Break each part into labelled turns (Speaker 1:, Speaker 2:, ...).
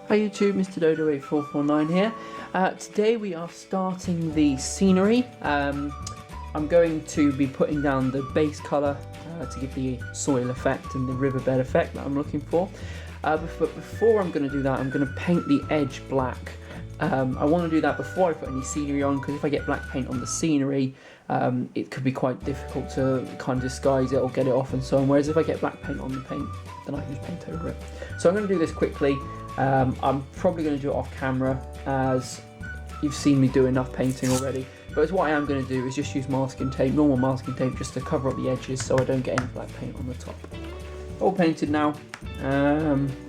Speaker 1: Hi YouTube, Mr. Dodo8449 here. Today we are starting the scenery. I'm going to be putting down the base colour to give the soil effect and the riverbed effect that I'm looking for. But before I'm going to do that, I'm going to paint the edge black. I want to do that before I put any scenery on, because if I get black paint on the scenery, it could be quite difficult to kind of disguise it or get it off and so on, whereas if I get black paint on the paint, then I can just paint over it. So I'm going to do this quickly. I'm probably going to do it off camera, as you've seen me do enough painting already, but what I am going to do is just use masking tape, normal masking tape, just to cover up the edges so I don't get any black paint on the top. All painted now.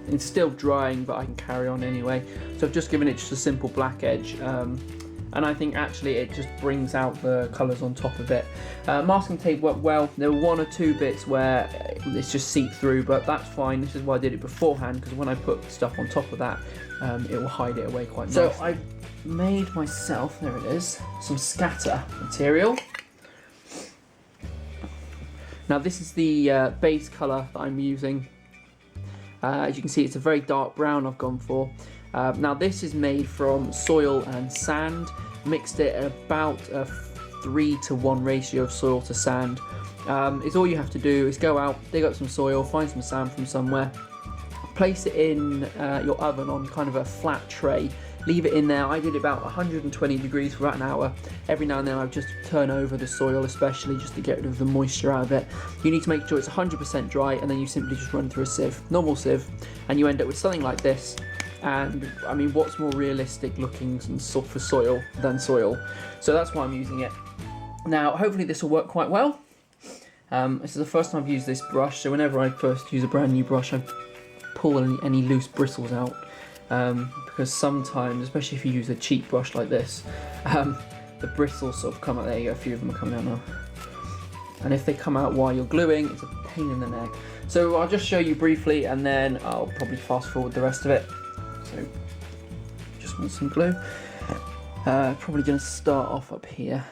Speaker 1: It's still drying, but I can carry on anyway. So I've just given it just a simple black edge, and I think actually it just brings out the colours on top of it. Masking tape worked well. There were one or two bits where it's just seeped through, but that's fine. This is why I did it beforehand, because when I put stuff on top of that, it will hide it away quite nicely. So I made myself, there it is, some scatter material. Now this is the base colour that I'm using. As you can see, it's a very dark brown I've gone for. Now this is made from soil and sand, mixed it at about a 3:1 ratio of soil to sand. It's all you have to do is go out, dig up some soil, find some sand from somewhere, place it in your oven on kind of a flat tray, leave it in there. I did about 120 degrees for about an hour. Every now and then I would just turn over the soil, especially just to get rid of the moisture out of it. You need to make sure it's 100% dry, and then you simply just run through a sieve, normal sieve, and you end up with something like this. And I mean, what's more realistic looking for soil than soil? So that's why I'm using it. Now hopefully this will work quite well. This is the first time I've used this brush, so whenever I first use a brand new brush, I pull any loose bristles out, because sometimes, especially if you use a cheap brush like this, the bristles sort of come out. There you go, a few of them are coming out now. And if they come out while you're gluing, it's a pain in the neck. So I'll just show you briefly, and then I'll probably fast forward the rest of it. So just want some glue. Probably going to start off up here.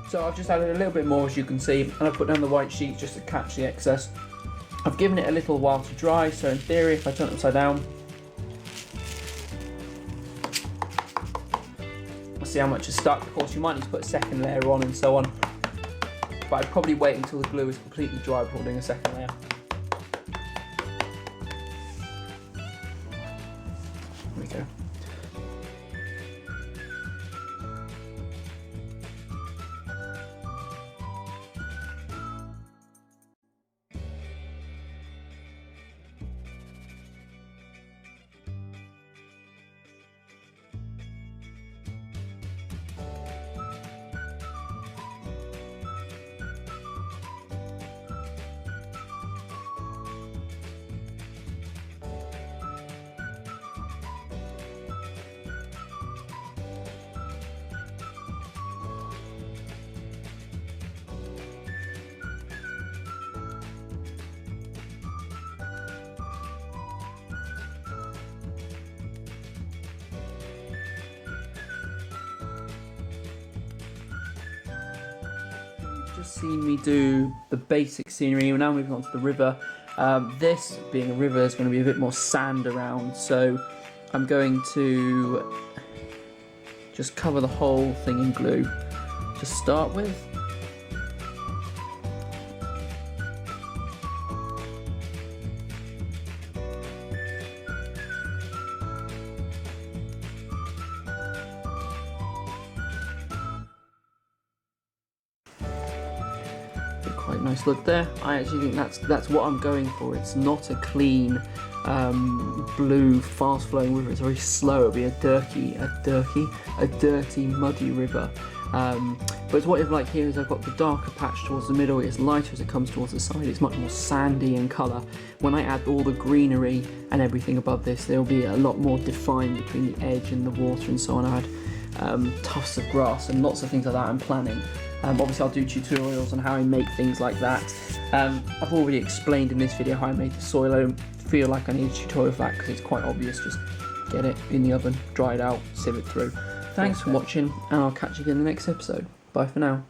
Speaker 1: So I've just added a little bit more, as you can see, and I've put down the white sheet just to catch the excess. I've given it a little while to dry, so in theory if I turn it upside down, I'll see how much is stuck. Of course you might need to put a second layer on and so on, but I'd probably wait until the glue is completely dry before doing a second layer. There we go. Just seen me do the basic scenery. We're now moving on to the river. This being a river, there's going to be a bit more sand around, so I'm going to just cover the whole thing in glue to start with. Quite nice look there. I actually think that's what I'm going for. It's not a clean blue fast flowing river. It's very slow. It'll be a dirty muddy river. But what I've like here is I've got the darker patch towards the middle. It's lighter as it comes towards the side. It's much more sandy in colour. When I add all the greenery and everything above this, there'll be a lot more defined between the edge and the water and so on. I had tufts of grass and lots of things like that I'm planning. Obviously I'll do tutorials on how I make things like that. I've already explained in this video how I made the soil. I don't feel like I need a tutorial for that because it's quite obvious. Just get it in the oven, dry it out, sieve it through. Thanks for watching, and I'll catch you again in the next episode. Bye for now.